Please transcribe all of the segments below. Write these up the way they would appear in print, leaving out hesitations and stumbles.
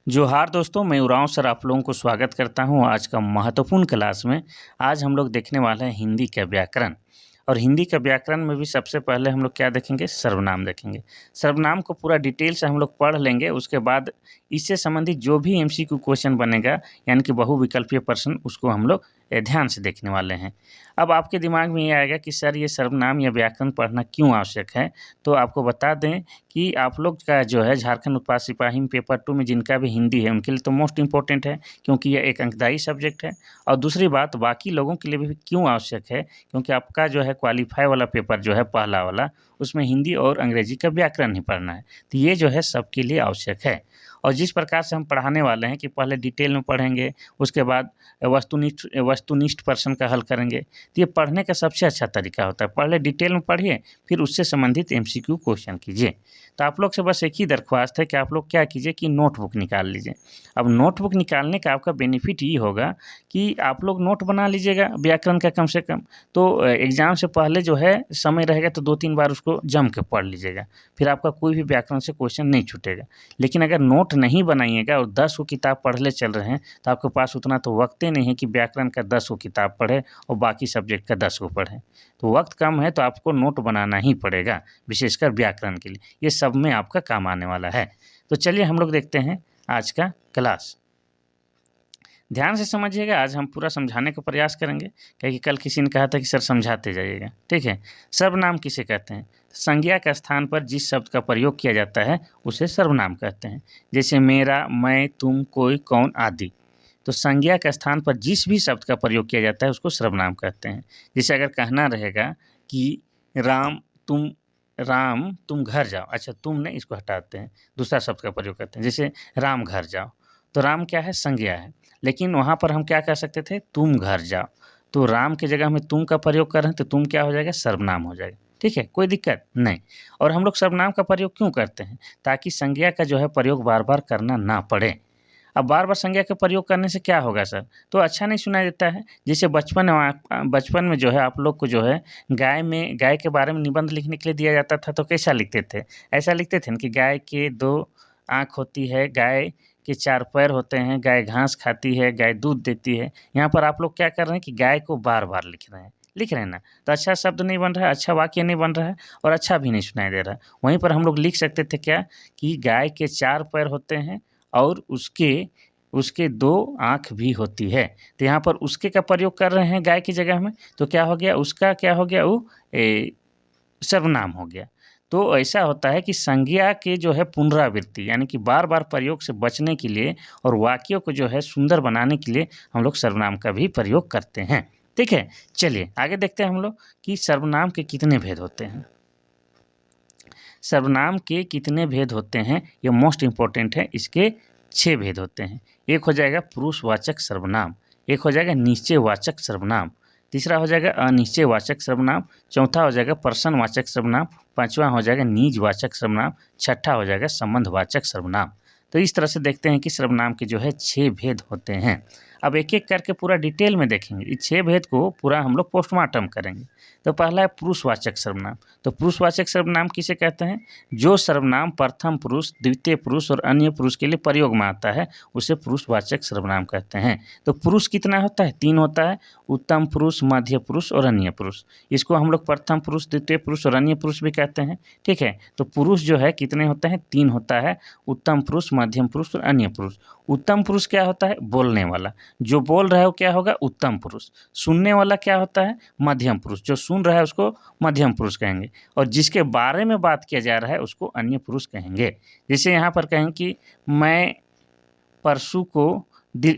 जोहार दोस्तों, मैं उरांव सर आप लोगों को स्वागत करता हूं आज का महत्वपूर्ण क्लास में। आज हम लोग देखने वाले हैं हिंदी का व्याकरण। और हिंदी का व्याकरण में भी सबसे पहले हम लोग क्या देखेंगे, सर्वनाम देखेंगे। सर्वनाम को पूरा डिटेल से हम लोग पढ़ लेंगे। उसके बाद इससे संबंधित जो भी एमसीक्यू क्वेश्चन बनेगा, यानी कि बहुविकल्पीय प्रश्न, उसको हम लोग ध्यान से देखने वाले हैं। अब आपके दिमाग में ये आएगा कि सर ये सर्वनाम या व्याकरण पढ़ना क्यों आवश्यक है। तो आपको बता दें कि आप लोग का जो है झारखंड उत्पाद सिपाही में पेपर 2 में जिनका भी हिंदी है उनके लिए तो मोस्ट इम्पोर्टेंट है, क्योंकि यह एक अंकदायी सब्जेक्ट है। और दूसरी बात, बाकी लोगों के लिए भी क्यों आवश्यक है, क्योंकि आपका जो है क्वालीफाई वाला पेपर जो है पहला वाला, उसमें हिंदी और अंग्रेजी का व्याकरण ही पढ़ना है। तो ये जो है सबके लिए आवश्यक है। और जिस प्रकार से हम पढ़ाने वाले हैं कि पहले डिटेल में पढ़ेंगे, उसके बाद वस्तुनिष्ठ प्रश्न का हल करेंगे। तो ये पढ़ने का सबसे अच्छा तरीका होता है। पहले डिटेल में पढ़िए, फिर उससे संबंधित एमसीक्यू क्वेश्चन कीजिए। तो आप लोग से बस एक ही दरख्वास्त है कि आप लोग क्या कीजिए कि नोटबुक निकाल लीजिए। अब नोटबुक निकालने का आपका बेनिफिट ये होगा कि आप लोग नोट बना लीजिएगा व्याकरण का कम से कम। तो एग्ज़ाम से पहले जो है समय रहेगा तो 2-3 बार उसको जम के पढ़ लीजिएगा, फिर आपका कोई भी व्याकरण से क्वेश्चन नहीं छूटेगा। लेकिन अगर नोट नहीं बनाइएगा और 10 को किताब पढ़ने चल रहे हैं, तो आपके पास उतना तो वक्त ही नहीं है कि व्याकरण का 10 को किताब पढ़े और बाकी सब्जेक्ट का 10 को पढ़ें। तो वक्त कम है तो आपको नोट बनाना ही पड़ेगा, विशेषकर व्याकरण के लिए। ये सब में आपका काम आने वाला है। तो चलिए हम लोग देखते हैं आज का क्लास। ध्यान से समझिएगा, आज हम पूरा समझाने का प्रयास करेंगे, क्योंकि कल किसी ने कहा था कि सर समझाते जाइएगा। ठीक है। सर्वनाम किसे कहते हैं? संज्ञा के स्थान पर जिस शब्द का प्रयोग किया जाता है उसे सर्वनाम कहते हैं। जैसे मेरा, मैं, तुम, कोई, कौन आदि। तो संज्ञा के स्थान पर जिस भी शब्द का प्रयोग किया जाता है उसको सर्वनाम कहते हैं। जैसे अगर कहना रहेगा कि राम तुम घर जाओ। अच्छा, तुमने इसको हटाते हैं, दूसरा शब्द का प्रयोग करते हैं। जैसे राम घर जाओ, तो राम क्या है? संज्ञा है। लेकिन वहाँ पर हम क्या कह सकते थे? तुम घर जाओ। तो राम की जगह में तुम का प्रयोग कर रहे हैं, तो तुम क्या हो जाएगा? सर्वनाम हो जाएगा। ठीक है, कोई दिक्कत नहीं। और हम लोग सर्वनाम का प्रयोग क्यों करते हैं? ताकि संज्ञा का जो है प्रयोग बार बार करना ना पड़े। अब बार बार संज्ञा का प्रयोग करने से क्या होगा सर? तो अच्छा नहीं सुनाई देता है। जैसे बचपन में जो है आप लोग को जो है गाय के बारे में निबंध लिखने के लिए दिया जाता था, तो कैसा लिखते थे? ऐसा लिखते थे ना कि गाय के 2 आँख होती है, गाय के 4 पैर होते हैं, गाय घास खाती है, गाय दूध देती है। यहाँ पर आप लोग क्या कर रहे हैं कि गाय को बार-बार लिख रहे हैं ना, तो अच्छा शब्द नहीं बन रहा है, अच्छा वाक्य नहीं बन रहा है और अच्छा भी नहीं सुनाई दे रहा है। वहीं पर हम लोग लिख सकते थे क्या कि गाय के 4 पैर होते हैं और उसके उसके 2 आँख भी होती है। तो यहाँ पर उसके का प्रयोग कर रहे हैं गाय की जगह में, तो क्या हो गया? उसका क्या हो गया? वो सर्वनाम हो गया। तो ऐसा होता है कि संज्ञा के जो है पुनरावृत्ति, यानी कि बार-बार प्रयोग से बचने के लिए और वाक्यों को जो है सुंदर बनाने के लिए हम लोग सर्वनाम का भी प्रयोग करते हैं। ठीक है? चलिए आगे देखते हैं हम लोग कि सर्वनाम के कितने भेद होते हैं। सर्वनाम के कितने भेद होते हैं, ये मोस्ट इम्पोर्टेंट है। इसके 6 भेद होते हैं। एक हो जाएगा पुरुषवाचक सर्वनाम, एक हो जाएगा निश्चयवाचक सर्वनाम, तीसरा हो जाएगा अनिश्चयवाचक सर्वनाम, चौथा हो जाएगा प्रश्नवाचक सर्वनाम, पाँचवां हो जाएगा निजवाचक सर्वनाम, छठा हो जाएगा संबंधवाचक सर्वनाम। तो इस तरह से देखते हैं कि सर्वनाम के जो है 6 भेद होते हैं। अब एक-एक करके पूरा डिटेल में देखेंगे। इस 6 भेद को पूरा हम लोग पोस्टमार्टम करेंगे। तो पहला है पुरुषवाचक सर्वनाम। तो पुरुषवाचक सर्वनाम किसे कहते हैं? जो सर्वनाम प्रथम पुरुष, द्वितीय पुरुष और अन्य पुरुष के लिए प्रयोग में आता है उसे पुरुषवाचक सर्वनाम कहते हैं। तो पुरुष कितना होता है? 3 होता है, उत्तम पुरुष, मध्य पुरुष और अन्य पुरुष। इसको हम लोग प्रथम पुरुष, द्वितीय पुरुष और अन्य पुरुष भी कहते हैं। ठीक है? तो पुरुष जो है कितने होते हैं? 3 होता है, उत्तम पुरुष, मध्यम पुरुष और अन्य पुरुष। उत्तम पुरुष क्या होता है? बोलने वाला। जो बोल रहा है वो क्या होगा? उत्तम पुरुष। सुनने वाला क्या होता है? मध्यम पुरुष। जो सुन रहा है उसको मध्यम पुरुष कहेंगे और जिसके बारे में बात किया जा रहा है उसको अन्य पुरुष कहेंगे। जैसे यहाँ पर कहें कि मैं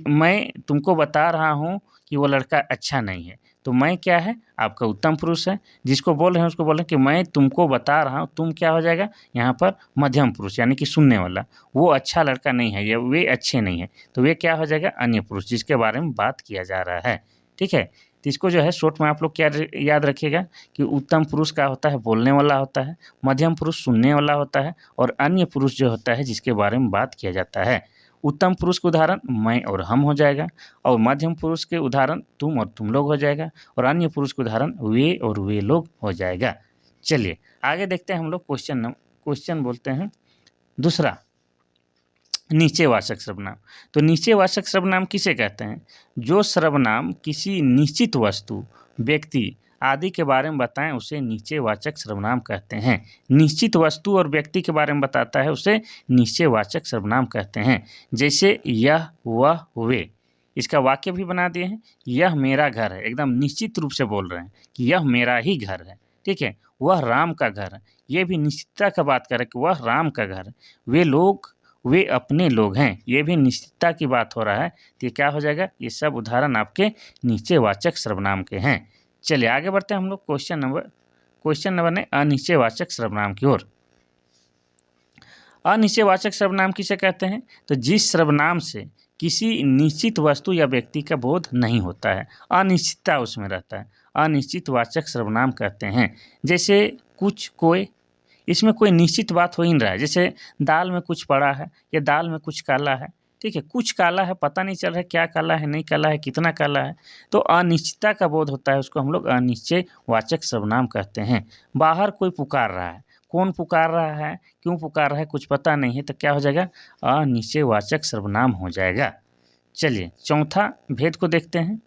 मैं तुमको बता रहा हूँ कि वो लड़का अच्छा नहीं है। तो मैं क्या है? आपका उत्तम पुरुष है। जिसको बोल रहे हैं उसको बोल रहे हैं कि मैं तुमको बता रहा हूँ, तुम क्या हो जाएगा यहाँ पर? मध्यम पुरुष, यानी कि सुनने वाला। वो अच्छा लड़का नहीं है या वे अच्छे नहीं है, तो वे क्या हो जाएगा? अन्य पुरुष, जिसके बारे में बात किया जा रहा है। ठीक है? तो इसको जो है शॉर्ट में आप लोग क्या याद रखिएगा कि उत्तम पुरुष क्या होता है? बोलने वाला होता है, मध्यम पुरुष सुनने वाला होता है और अन्य पुरुष जो होता है जिसके बारे में बात किया जाता है। उत्तम पुरुष का उदाहरण मैं और हम हो जाएगा और मध्यम पुरुष के उदाहरण तुम और तुम लोग हो जाएगा और अन्य पुरुष के उदाहरण वे और वे लोग हो जाएगा। चलिए आगे देखते हैं हम लोग क्वेश्चन बोलते हैं दूसरा। नीचेवाचक सर्वनाम। तो नीचेवाचक सर्वनाम किसे कहते हैं? जो सर्वनाम किसी निश्चित वस्तु, व्यक्ति आदि के बारे में बताएं उसे नीचेवाचक सर्वनाम कहते हैं। निश्चित वस्तु और व्यक्ति के बारे में बताता है उसे नीचेवाचक सर्वनाम कहते हैं। जैसे यह, वह, वे, इसका वाक्य भी बना दिए हैं। यह मेरा घर है, एकदम निश्चित रूप से बोल रहे हैं कि यह मेरा ही घर है, ठीक है। वह राम का घर है, ये भी निश्चितता का बात कर रहे हैं कि वह राम का घर है। वे लोग, वे अपने लोग हैं, ये भी निश्चितता की बात हो रहा है। तो ये क्या हो जाएगा? ये सब उदाहरण आपके नीचेवाचक सर्वनाम के हैं। चलिए आगे बढ़ते हैं हम लोग क्वेश्चन नंबर ने अनिश्चयवाचक सर्वनाम की ओर। अनिश्चयवाचक सर्वनाम किसे कहते हैं? तो जिस सर्वनाम से किसी निश्चित वस्तु या व्यक्ति का बोध नहीं होता है, अनिश्चितता उसमें रहता है, अनिश्चितवाचक सर्वनाम कहते हैं। जैसे कुछ, कोई, इसमें कोई निश्चित बात हो ही नहीं रहा है। जैसे दाल में कुछ पड़ा है या दाल में कुछ काला है, ठीक है, कुछ काला है, पता नहीं चल रहा है क्या काला है, नहीं काला है, कितना काला है, तो अनिश्चितता का बोध होता है, उसको हम लोग अनिश्चयवाचक सर्वनाम कहते हैं। बाहर कोई पुकार रहा है, कौन पुकार रहा है, क्यों पुकार रहा है, कुछ पता नहीं है, तो क्या हो जाएगा? अनिश्चयवाचक सर्वनाम हो जाएगा। चलिए चौथा भेद को देखते हैं।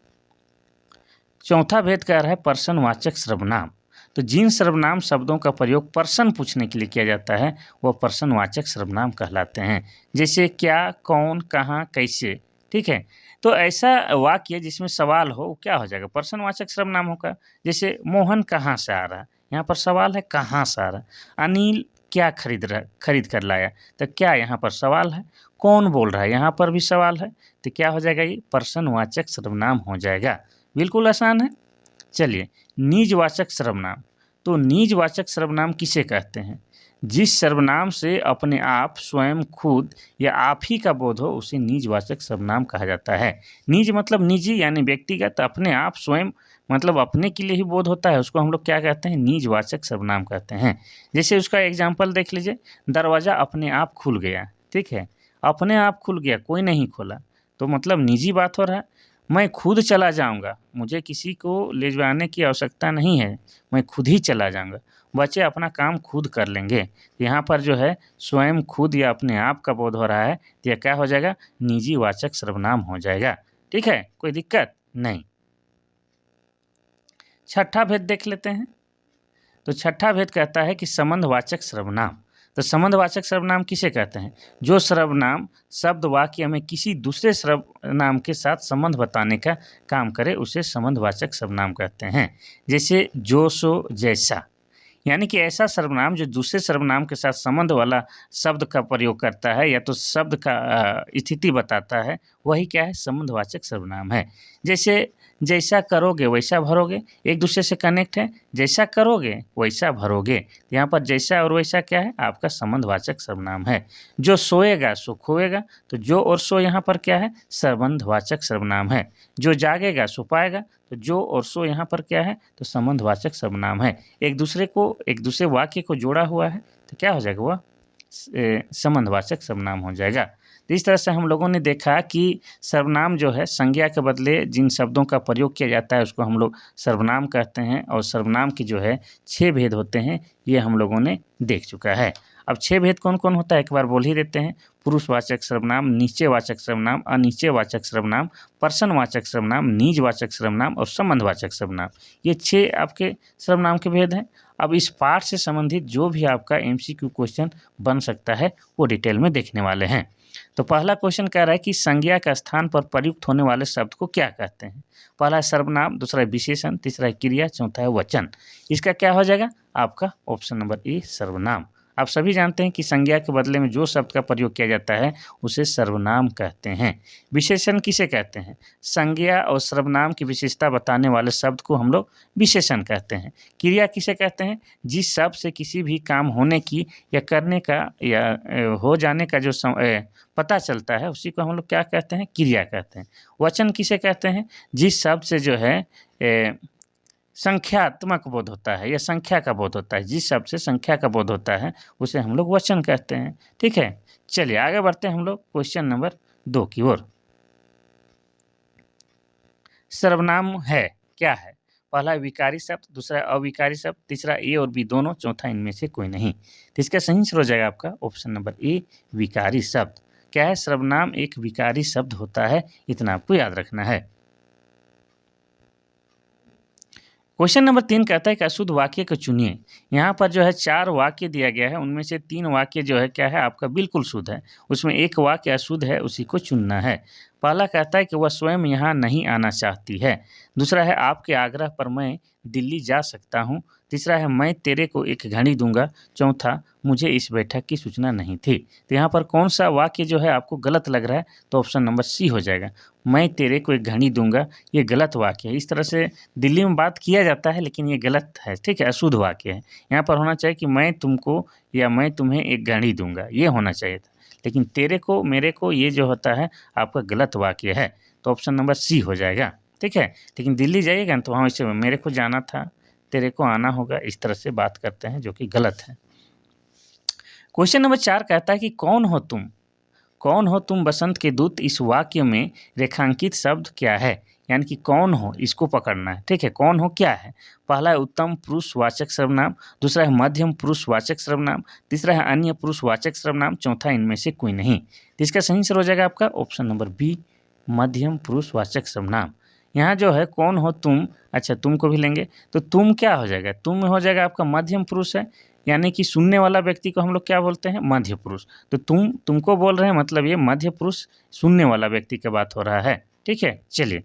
चौथा भेद कह रहा है प्रश्नवाचक सर्वनाम। तो जिन सर्वनाम शब्दों का प्रयोग प्रश्न पूछने के लिए किया जाता है वह प्रश्नवाचक सर्वनाम कहलाते हैं। जैसे क्या, कौन, कहाँ, कैसे, ठीक है। तो ऐसा वाक्य जिसमें सवाल हो वो क्या हो जाएगा? प्रश्नवाचक सर्वनाम होगा। जैसे मोहन कहाँ से आ रहा है, यहाँ पर सवाल है, कहाँ से आ रहा है। अनिल क्या खरीद कर लाया, तो क्या यहाँ पर सवाल है। कौन बोल रहा है, यहाँ पर भी सवाल है, तो क्या हो जाएगा? ये प्रश्नवाचक सर्वनाम हो जाएगा। बिल्कुल आसान है। चलिए निजवाचक सर्वनाम। तो निजवाचक सर्वनाम किसे कहते हैं? जिस सर्वनाम से अपने आप, स्वयं, खुद या आप ही का बोध हो उसे निजवाचक सर्वनाम कहा जाता है। निज मतलब निजी यानी व्यक्तिगत, अपने आप, स्वयं मतलब अपने के लिए ही बोध होता है, उसको हम लोग क्या कहते हैं? निजवाचक सर्वनाम कहते हैं। जैसे उसका एग्जाम्पल देख लीजिए, दरवाज़ा अपने आप खुल गया, ठीक है, अपने आप खुल गया, कोई नहीं खोला, तो मतलब निजी बात हो रहा है। मैं खुद चला जाऊंगा, मुझे किसी को ले जाने की आवश्यकता नहीं है, मैं खुद ही चला जाऊंगा, बच्चे अपना काम खुद कर लेंगे। यहाँ पर जो है स्वयं, खुद या अपने आप का बोध हो रहा है, तो यह क्या हो जाएगा? निजी वाचक सर्वनाम हो जाएगा। ठीक है, कोई दिक्कत नहीं। छठा भेद देख लेते हैं। तो छठा भेद कहता है कि संबंधवाचक सर्वनाम। तो संबंधवाचक सर्वनाम किसे कहते हैं? जो सर्वनाम शब्द वाक्य में किसी दूसरे सर्वनाम के साथ संबंध बताने का काम करे उसे संबंधवाचक सर्वनाम कहते हैं। जैसे जो, सो, जैसा, यानी कि ऐसा सर्वनाम जो दूसरे सर्वनाम के साथ संबंध वाला शब्द का प्रयोग करता है या तो शब्द का स्थिति बताता है, वही क्या है? संबंधवाचक सर्वनाम है। जैसे जैसा करोगे वैसा भरोगे, एक दूसरे से कनेक्ट है, जैसा करोगे वैसा भरोगे। यहाँ पर जैसा और वैसा क्या है? आपका संबंधवाचक सर्वनाम है। जो सोएगा सो खोएगा, तो जो और सो यहाँ पर क्या है? संबंधवाचक सर्वनाम है। जो जागेगा सो पाएगा, तो जो और सो यहाँ पर क्या है? तो संबंधवाचक सर्वनाम है। एक दूसरे वाक्य को जोड़ा हुआ है, तो क्या हो जाएगा? वह संबंधवाचक सर्वनाम हो जाएगा। तो इस तरह से हम लोगों ने देखा कि सर्वनाम जो है संज्ञा के बदले जिन शब्दों का प्रयोग किया जाता है उसको हम लोग सर्वनाम कहते हैं, और सर्वनाम की जो है 6 भेद होते हैं, ये हम लोगों ने देख चुका है। अब 6 भेद कौन कौन होता है एक बार बोल ही देते हैं। पुरुषवाचक सर्वनाम, निश्चयवाचक सर्वनाम, अनिश्चयवाचक सर्वनाम, प्रश्नवाचक सर्वनाम, निजवाचक सर्वनाम और संबंधवाचक सर्वनाम। ये 6 आपके सर्वनाम के भेद हैं। अब इस पाठ से संबंधित जो भी आपका MCQ क्वेश्चन बन सकता है वो डिटेल में देखने वाले हैं। तो पहला क्वेश्चन कह रहा है कि संज्ञा का स्थान पर प्रयुक्त होने वाले शब्द को क्या कहते हैं? पहला है सर्वनाम, दूसरा है विशेषण, तीसरा है क्रिया, चौथा है वचन। इसका क्या हो जाएगा? आपका ऑप्शन नंबर ए सर्वनाम। आप सभी जानते हैं कि संज्ञा के बदले में जो शब्द का प्रयोग किया जाता है उसे सर्वनाम कहते हैं। विशेषण किसे कहते हैं? संज्ञा और सर्वनाम की विशेषता बताने वाले शब्द को हम लोग विशेषण कहते हैं। क्रिया किसे कहते हैं? जिस शब्द से किसी भी काम होने की या करने का या हो जाने का जो पता चलता है उसी को हम लोग क्या कहते हैं? क्रिया कहते हैं। वचन किसे कहते हैं? जिस शब्द से जो है संख्यात्मक बोध होता है या संख्या का बोध होता है, जिस शब्द से संख्या का बोध होता है उसे हम लोग वचन कहते हैं। ठीक है, चलिए आगे बढ़ते हैं हम लोग क्वेश्चन नंबर 2 की ओर। सर्वनाम है क्या है? पहला विकारी शब्द, दूसरा अविकारी शब्द, तीसरा ए और बी दोनों, चौथा इनमें से कोई नहीं। तो इसका सही आंसर हो जाएगा आपका ऑप्शन नंबर ए विकारी शब्द। क्या है, सर्वनाम एक विकारी शब्द होता है, इतना आपको याद रखना है। क्वेश्चन नंबर 3 कहता है कि अशुद्ध वाक्य को चुनिए। यहाँ पर जो है 4 वाक्य दिया गया है, उनमें से 3 वाक्य जो है क्या है आपका बिल्कुल शुद्ध है, उसमें एक वाक्य अशुद्ध है, उसी को चुनना है। पहला कहता है कि वह स्वयं यहाँ नहीं आना चाहती है। दूसरा है आपके आग्रह पर मैं दिल्ली जा सकता हूँ। तीसरा है मैं तेरे को एक घड़ी दूंगा। चौथा, मुझे इस बैठक की सूचना नहीं थी। तो यहाँ पर कौन सा वाक्य जो है आपको गलत लग रहा है, तो ऑप्शन नंबर सी हो जाएगा, मैं तेरे को एक घड़ी दूंगा। ये गलत वाक्य है। इस तरह से दिल्ली में बात किया जाता है, लेकिन ये गलत है, ठीक है, अशुद्ध वाक्य है। यहाँ पर होना चाहिए कि मैं तुमको या मैं तुम्हें एक घड़ी दूंगा, ये होना चाहिए था। लेकिन तेरे को, मेरे को, ये जो होता है आपका गलत वाक्य है, तो ऑप्शन नंबर सी हो जाएगा, ठीक है। लेकिन दिल्ली जाइएगा ना तो वहाँ वैसे मेरे को जाना था, तेरे को आना होगा, इस तरह से बात करते हैं, जो कि गलत है। क्वेश्चन नंबर 4 कहता है कि कौन हो तुम, कौन हो तुम बसंत के दूत, इस वाक्य में रेखांकित शब्द क्या है, यानी कि कौन हो, इसको पकड़ना है, ठीक है। कौन हो क्या है, पहला है उत्तम पुरुषवाचक सर्वनाम, दूसरा है मध्यम पुरुषवाचक सर्वनाम, तीसरा है अन्य पुरुषवाचक सर्वनाम, चौथा इनमें से कोई नहीं। तो इसका सही आंसर हो जाएगा आपका ऑप्शन नंबर बी, मध्यम पुरुषवाचक सर्वनाम। यहाँ जो है कौन हो तुम, अच्छा तुम को भी लेंगे तो तुम क्या हो जाएगा, तुम हो जाएगा आपका मध्यम पुरुष है, यानी कि सुनने वाला व्यक्ति को हम लोग क्या बोलते हैं, मध्य पुरुष। तो तुमको बोल रहे हैं, मतलब ये मध्य पुरुष सुनने वाला व्यक्ति की बात हो रहा है, ठीक है। चलिए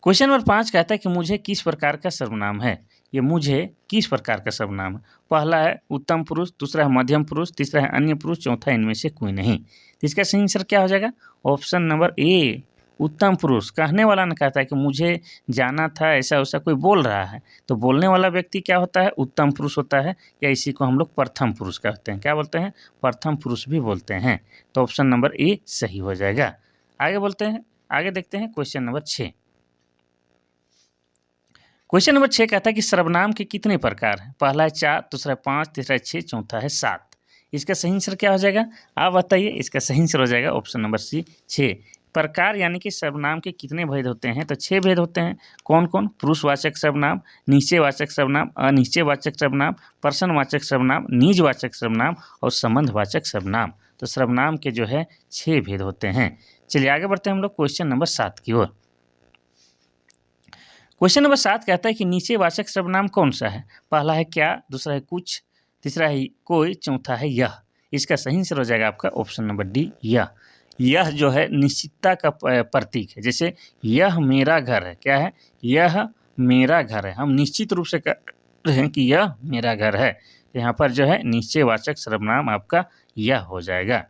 क्वेश्चन नंबर 5 कहता है कि मुझे किस प्रकार का सर्वनाम है। ये मुझे किस प्रकार का सर्वनाम है, पहला है उत्तम पुरुष, दूसरा है मध्यम पुरुष, तीसरा है अन्य पुरुष, चौथा इनमें से कोई नहीं। तो इसका सही आंसर क्या हो जाएगा, ऑप्शन नंबर ए, उत्तम पुरुष। कहने वाला ने कहता है कि मुझे जाना था, ऐसा वैसा कोई बोल रहा है, तो बोलने वाला व्यक्ति क्या होता है, उत्तम पुरुष होता है, या इसी को हम लोग प्रथम पुरुष कहते हैं, क्या बोलते हैं, प्रथम पुरुष भी बोलते हैं। तो ऑप्शन नंबर ए सही हो जाएगा। आगे बोलते हैं, आगे देखते हैं क्वेश्चन नंबर 6। क्वेश्चन नंबर 6 कहता है कि सर्वनाम के कितने प्रकार हैं, पहला है 4, दूसरा है 5, तीसरा है 6, चौथा है 7। इसका सही आंसर क्या हो जाएगा, आप बताइए। इसका सही आंसर हो जाएगा ऑप्शन नंबर सी, 6 प्रकार, यानी कि सर्वनाम के कितने भेद होते हैं, तो 6 भेद होते हैं। कौन कौन, पुरुषवाचक सर्वनाम, निश्चयवाचक सर्वनाम, अनिश्चयवाचक सर्वनाम, प्रश्नवाचक सर्वनाम, निजवाचक सर्वनाम और संबंधवाचक सर्वनाम। तो सर्वनाम के जो है 6 भेद होते हैं। चलिए आगे बढ़ते हैं हम लोग क्वेश्चन नंबर 7 की ओर। क्वेश्चन नंबर 7 कहता है कि नीचे वाचक सर्वनाम कौन सा है, पहला है क्या, दूसरा है कुछ, तीसरा है कोई, चौथा है यह। इसका सही आंसर हो जाएगा आपका ऑप्शन नंबर डी, यह। यह जो है निश्चितता का प्रतीक है, जैसे यह मेरा घर है, क्या है, यह मेरा घर है, हम निश्चित रूप से कह रहे हैं कि यह मेरा घर है। यहाँ पर जो है निश्चयवाचक सर्वनाम आपका यह हो जाएगा।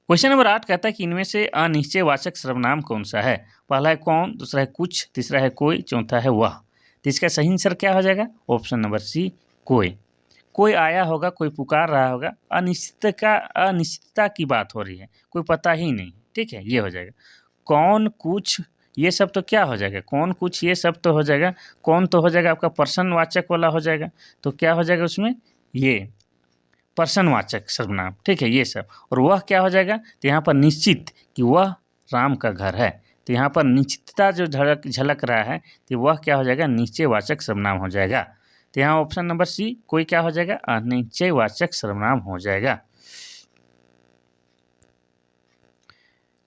क्वेश्चन नंबर 8 कहता है कि इनमें से अनिश्चयवाचक सर्वनाम कौन सा है, पहला है कौन, दूसरा है कुछ, तीसरा है कोई, चौथा है वह। तो इसका सही आंसर क्या हो जाएगा, ऑप्शन नंबर सी, कोई। कोई आया होगा, कोई पुकार रहा होगा, अनिश्चितता की बात हो रही है, कोई पता ही नहीं, ठीक है, ये हो जाएगा। कौन, कुछ, ये सब तो क्या हो जाएगा, कौन, कुछ, ये सब तो हो जाएगा। कौन तो हो जाएगा आपका प्रश्नवाचक वाला हो जाएगा, तो क्या हो जाएगा उसमें, ये प्रश्नवाचक सर्वनाम, ठीक है, ये सब। और वह क्या हो जाएगा, तो यहाँ पर निश्चित कि वह राम का घर है, तो यहाँ पर निश्चितता जो झलक रहा है, तो वह क्या हो जाएगा, निश्चयवाचक सर्वनाम हो जाएगा। तो यहाँ ऑप्शन नंबर सी, कोई क्या हो जाएगा, अनिश्चयवाचक सर्वनाम हो जाएगा।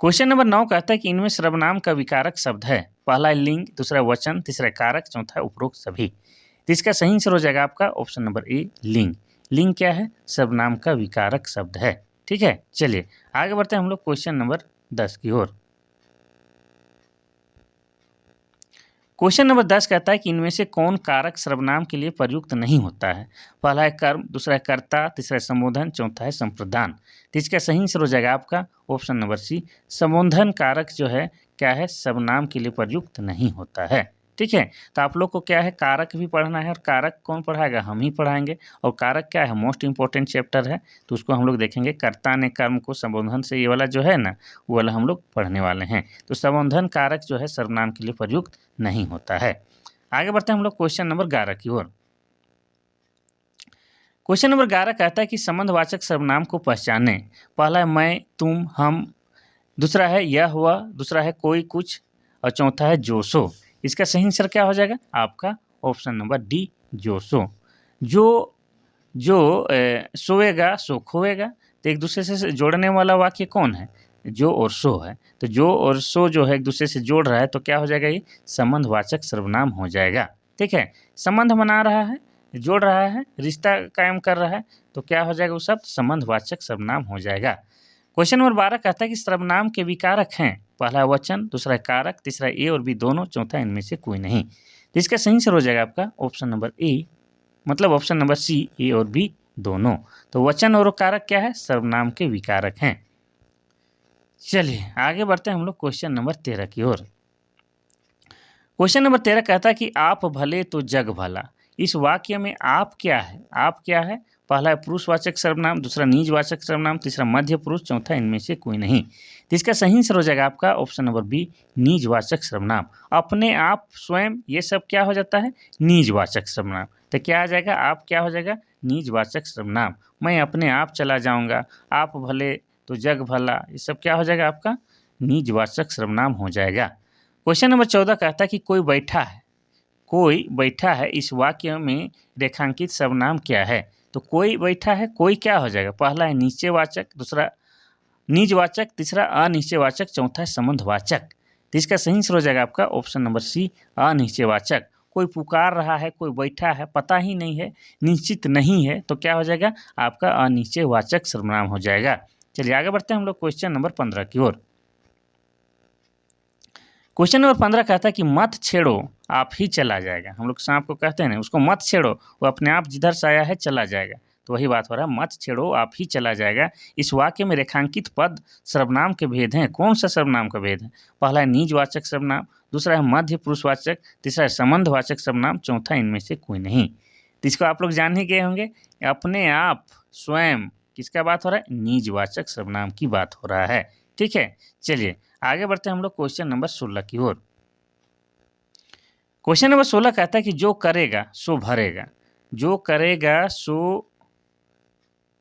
क्वेश्चन नंबर 9 कहता है कि इनमें सर्वनाम का विकारक शब्द है, पहला है लिंग, दूसरा है वचन, तीसरा है कारक, चौथा है उपरोक्त सभी। तो इसका सही आंसर हो जाएगा आपका ऑप्शन नंबर ए, लिंग। लिंग क्या है, सर्वनाम का विकारक शब्द है, ठीक है। चलिए आगे बढ़ते हैं हम लोग क्वेश्चन नंबर 10 की ओर। क्वेश्चन नंबर 10 कहता है कि इनमें से कौन कारक सर्वनाम के लिए प्रयुक्त नहीं होता है, पहला है कर्म, दूसरा है कर्ता, तीसरा है संबोधन, चौथा है संप्रदान। तो इसका सही आंसर हो जाएगा आपका ऑप्शन नंबर सी, संबोधन कारक जो है क्या है, सर्वनाम के लिए प्रयुक्त नहीं होता है, ठीक है। तो आप लोग को क्या है, कारक भी पढ़ना है, और कारक कौन पढ़ाएगा, हम ही पढ़ाएंगे। और कारक क्या है, मोस्ट इंपॉर्टेंट चैप्टर है, तो उसको हम लोग देखेंगे। कर्ता ने कर्म को संबोधन से, ये वाला जो है ना, वो वाला हम लोग पढ़ने वाले हैं। तो संबोधन कारक जो है सर्वनाम के लिए प्रयुक्त नहीं होता है। आगे बढ़ते हैं हम लोग क्वेश्चन नंबर 11 की ओर। क्वेश्चन नंबर 11 कहता है कि संबंधवाचक सर्वनाम को पहचाने, पहला है मैं, तुम, हम, दूसरा है यह हुआ, दूसरा है कोई, कुछ, और चौथा है जो सो। इसका सही आंसर क्या हो जाएगा आपका ऑप्शन नंबर डी, जो सो। जो जो सोएगा सो खोएगा। तो एक दूसरे से जोड़ने वाला वाक्य कौन है? जो और सो है। तो जो और सो जो है एक दूसरे से जोड़ रहा है, तो क्या हो जाएगा? ये संबंधवाचक सर्वनाम हो जाएगा। ठीक है, संबंध बना रहा है, जोड़ रहा है, रिश्ता कायम कर रहा है, तो क्या हो जाएगा? वो सब संबंधवाचक सर्वनाम हो जाएगा। क्वेश्चन नंबर 12 कहता है कि सर्वनाम के विकारक हैं। पहला वचन, दूसरा कारक, तीसरा ए और बी दोनों, चौथा इनमें से कोई नहीं। तो इसका सही आंसर हो जाएगा आपका ऑप्शन नंबर ए, मतलब ऑप्शन नंबर सी, ए और बी दोनों। तो वचन और कारक क्या है? सर्वनाम के विकारक हैं। चलिए आगे बढ़ते हैं हम लोग क्वेश्चन नंबर 13 की ओर। क्वेश्चन नंबर 13 कहता है कि आप भले तो जग भला। इस वाक्य में आप क्या है? आप क्या है? पहला है पुरुषवाचक सर्वनाम, दूसरा निजवाचक सर्वनाम, तीसरा मध्य पुरुष, चौथा इनमें से कोई नहीं। तो इसका सही आंसर हो जाएगा आपका ऑप्शन नंबर बी, निजवाचक सर्वनाम। अपने आप, स्वयं, ये सब क्या हो जाता है? निजवाचक सर्वनाम। तो क्या आ जाएगा? आप क्या हो जाएगा? निजवाचक सर्वनाम। मैं अपने आप चला जाऊंगा, आप भले तो जग भला, ये सब क्या हो जाएगा? आपका निजवाचक सर्वनाम हो जाएगा। क्वेश्चन नंबर 14 कहता है कि कोई बैठा है। कोई बैठा है, इस वाक्य में रेखांकित सर्वनाम क्या है? तो कोई बैठा है, कोई क्या हो जाएगा? पहला है निश्चयवाचक, दूसरा निजवाचक, तीसरा अनिश्चयवाचक, चौथा है संबंधवाचक। तो इसका सही आंसर हो जाएगा आपका ऑप्शन नंबर सी, अनिश्चयवाचक। कोई पुकार रहा है, कोई बैठा है, पता ही नहीं है, निश्चित नहीं है, तो क्या हो जाएगा? आपका अनिश्चयवाचक सर्वनाम हो जाएगा। चलिए आगे बढ़ते हैं हम लोग क्वेश्चन नंबर 15 की ओर। क्वेश्चन नंबर 15 कहता है कि मत छेड़ो, आप ही चला जाएगा। हम लोग सांप को कहते हैं ना, उसको मत छेड़ो, वो अपने आप जिधर से आया है चला जाएगा। तो वही बात हो रहा है, मत छेड़ो, आप ही चला जाएगा। इस वाक्य में रेखांकित पद सर्वनाम के भेद हैं। कौन सा सर्वनाम का भेद है? पहला है निजवाचक सर्वनाम, दूसरा है मध्य पुरुषवाचक, तीसरा है संबंधवाचक सर्वनाम, चौथा इनमें से कोई नहीं। तो इसको आप लोग जान ही गए होंगे, अपने आप, स्वयं, किसका बात हो रहा है? निजवाचक सर्वनाम की बात हो रहा है। ठीक है, चलिए आगे बढ़ते हैं हम लोग क्वेश्चन नंबर 16 की ओर। क्वेश्चन नंबर 16 कहता है कि जो करेगा सो भरेगा। जो करेगा सो,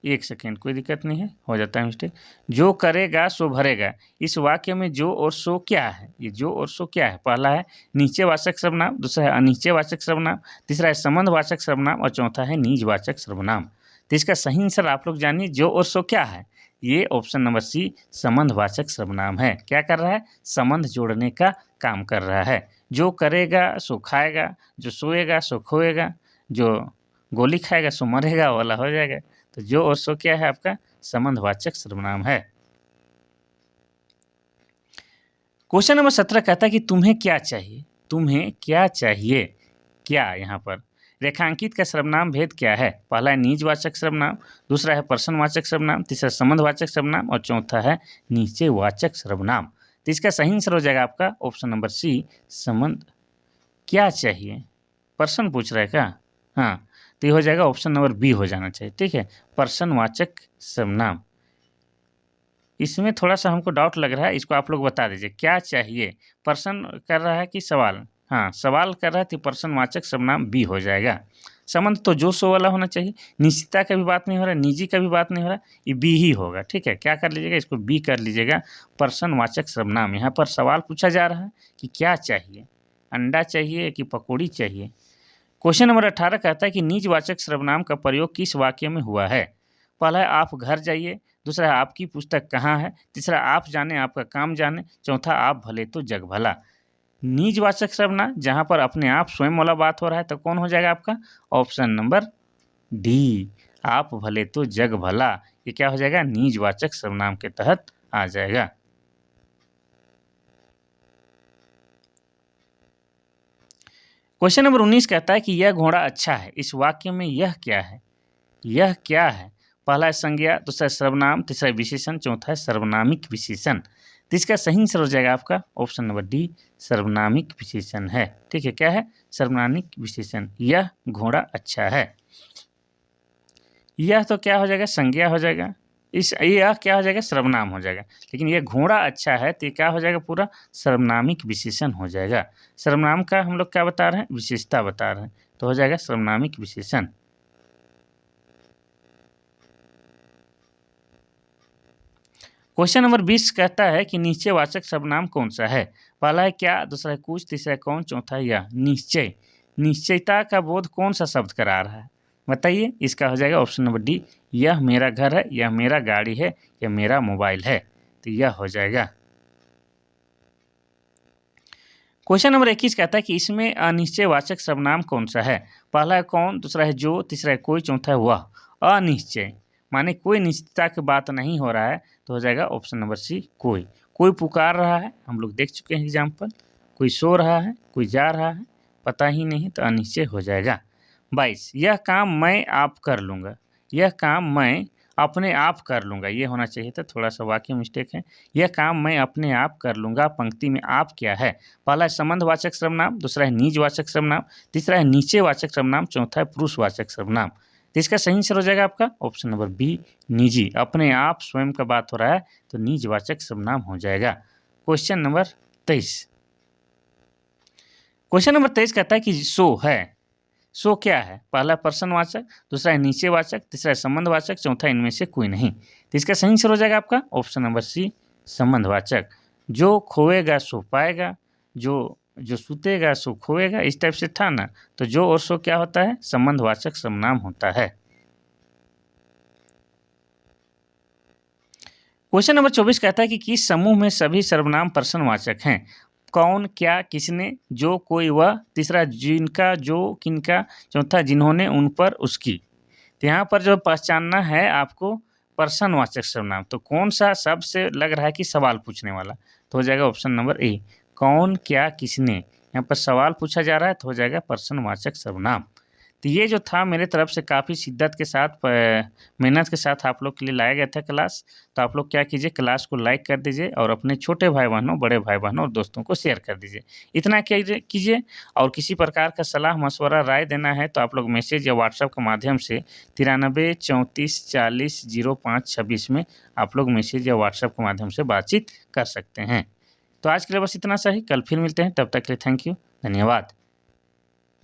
एक सेकेंड, कोई दिक्कत नहीं है, हो जाता है मिस्टेक। जो करेगा सो भरेगा। इस वाक्य में जो और सो क्या है? ये जो और सो क्या है? पहला है निश्चयवाचक सर्वनाम, दूसरा है अनिश्चयवाचक सर्वनाम, तीसरा है संबंधवाचक सर्वनाम और चौथा है निजवाचक सर्वनाम। तो इसका सही आंसर आप लोग जानिए, जो और सो क्या है? ये ऑप्शन नंबर सी, संबंधवाचक सर्वनाम है। क्या कर रहा है? संबंध जोड़ने का काम कर रहा है। जो करेगा सो खाएगा, जो सोएगा सो खोएगा, जो गोली खाएगा सो मरेगा वाला हो जाएगा। तो जो और सो क्या है? आपका संबंधवाचक सर्वनाम है। क्वेश्चन नंबर 17 कहता है कि तुम्हें क्या चाहिए? तुम्हें क्या चाहिए? क्या यहाँ पर रेखांकित का सर्वनाम भेद क्या है? पहला है निजवाचक सर्वनाम, दूसरा है प्रश्नवाचक सर्वनाम, तीसरा संबंधवाचक सर्वनाम और चौथा है निश्चयवाचक सर्वनाम। तो इसका सही आंसर हो जाएगा आपका ऑप्शन नंबर सी, संबंध। क्या चाहिए? प्रश्न पूछ रहा है क्या? हाँ, तो ये हो जाएगा ऑप्शन नंबर बी हो जाना चाहिए। ठीक है, प्रश्नवाचक सर्वनाम। इसमें थोड़ा सा हमको डाउट लग रहा है, इसको आप लोग बता दीजिए, क्या चाहिए? प्रश्न कर रहा है कि सवाल? हाँ, सवाल कर रहा है तो प्रश्नवाचक सर्वनाम बी हो जाएगा। संबंध तो जो सो वाला होना चाहिए, निश्चितता का भी बात नहीं हो रहा, निजी का भी बात नहीं हो रहा, ये बी ही होगा। ठीक है, क्या कर लीजिएगा? इसको बी कर लीजिएगा, प्रश्नवाचक सर्वनाम। यहाँ पर सवाल पूछा जा रहा है कि क्या चाहिए, अंडा चाहिए कि पकौड़ी चाहिए। क्वेश्चन नंबर 18 कहता है कि निजवाचक सर्वनाम का प्रयोग किस वाक्य में हुआ है? पहला है आप घर जाइए, दूसरा है आपकी पुस्तक कहाँ है, तीसरा आप जाने आपका काम जाने, चौथा आप भले तो जग भला। निजवाचक सर्वनाम जहाँ पर अपने आप, स्वयं वाला बात हो रहा है, तो कौन हो जाएगा आपका? ऑप्शन नंबर डी, आप भले तो जग भला। ये क्या हो जाएगा? निजवाचक सर्वनाम के तहत आ जाएगा। क्वेश्चन नंबर 19 कहता है कि यह घोड़ा अच्छा है। इस वाक्य में यह क्या है? यह क्या है? पहला है संज्ञा, दूसरा है सर्वनाम, तीसरा है विशेषण, चौथा है सर्वनामिक विशेषण। तो इसका सही आंसर हो जाएगा आपका ऑप्शन नंबर डी, सर्वनामिक विशेषण है। ठीक है, क्या है? सर्वनामिक विशेषण। यह घोड़ा अच्छा है। यह तो क्या हो जाएगा? संज्ञा हो जाएगा। यह क्या हो जाएगा? सर्वनाम हो जाएगा। लेकिन यह घोड़ा अच्छा है तो ये क्या हो जाएगा? पूरा सर्वनामिक विशेषण हो जाएगा। सर्वनाम का हम लोग क्या बता रहे हैं? विशेषता बता रहे हैं, तो हो जाएगा सर्वनामिक विशेषण। क्वेश्चन नंबर 20 कहता है कि निश्चयवाचक सर्वनाम कौन सा है? पहला है क्या, दूसरा है कुछ, तीसरा है कौन, चौथा है यह। निश्चय, निश्चयता का बोध कौन सा शब्द करा रहा है? बताइए, इसका हो जाएगा ऑप्शन नंबर डी, यह मेरा घर है, यह मेरा गाड़ी है, यह मेरा मोबाइल है। तो यह हो जाएगा। क्वेश्चन नंबर 21 कहता है कि इसमें अनिश्चयवाचक सर्वनाम कौन सा है? पहला है कौन, दूसरा है जो, तीसरा है कोई, चौथा है वह। अनिश्चय माने कोई निश्चितता की बात नहीं हो रहा है, तो हो जाएगा ऑप्शन नंबर सी कोई। कोई पुकार रहा है, हम लोग देख चुके हैं एग्जाम्पल। कोई सो रहा है, कोई जा रहा है, पता ही नहीं, तो अनिश्चय हो जाएगा। 22, यह काम मैं आप कर लूँगा। यह काम मैं अपने आप कर लूँगा, ये होना चाहिए था, थोड़ा सा वाक्य मिस्टेक है। यह काम मैं अपने आप कर लूँगा, पंक्ति में आप क्या है? पहला है संबंधवाचक सर्वनाम, दूसरा है निजवाचक सर्वनाम, तीसरा है नीचेवाचक सर्वनाम, चौथा है पुरुषवाचक सर्वनाम। तो इसका सही आंसर हो जाएगा आपका ऑप्शन नंबर बी निजी। अपने आप स्वयं का बात हो रहा है, तो निजवाचक सर्वनाम हो जाएगा। Question number 23। क्वेश्चन नंबर 23 कहता है कि सो है। सो क्या है? पहला पर्सनवाचक, दूसरा है नीचेवाचक, तीसरा है संबंधवाचक, चौथा इनमें से कोई नहीं। तो इसका सही आंसर हो जाएगा आपका ऑप्शन नंबर सी संबंधवाचक। जो खोएगा सो पाएगा, जो सुतेगा सो खोएगा, इस टाइप से था ना। तो जो और सो क्या होता है? संबंधवाचक सर्वनाम होता है। क्वेश्चन नंबर 24 कहता है कि किस समूह में सभी सर्वनाम पर्सनवाचक हैं? कौन, क्या, किसने, जो, कोई, वह, तीसरा जिनका, जो, किनका, चौथा जिन्होंने, उन पर, उसकी। तो यहाँ पर जो पहचानना है आपको पर्सनवाचक सर्वनाम, तो कौन सा सबसे लग रहा है कि सवाल पूछने वाला, तो हो जाएगा ऑप्शन नंबर ए कौन, क्या, किसने। यहाँ पर सवाल पूछा जा रहा है, तो हो जाएगा पर्सनवाचक सर्वनाम। तो ये जो था मेरे तरफ से काफ़ी शिद्दत के साथ मेहनत के साथ आप लोग के लिए लाया गया था क्लास। तो आप लोग क्या कीजिए, क्लास को लाइक कर दीजिए और अपने छोटे भाई बहनों, बड़े भाई बहनों और दोस्तों को शेयर कर दीजिए। इतना कीजिए। और किसी प्रकार का सलाह मशवरा राय देना है तो आप लोग मैसेज या व्हाट्सएप के माध्यम से 93 34 40 05 26 में आप लोग मैसेज या व्हाट्सएप के माध्यम से बातचीत कर सकते हैं। तो आज के लिए बस इतना सा ही। कल फिर मिलते हैं, तब तक के लिए थैंक यू, धन्यवाद।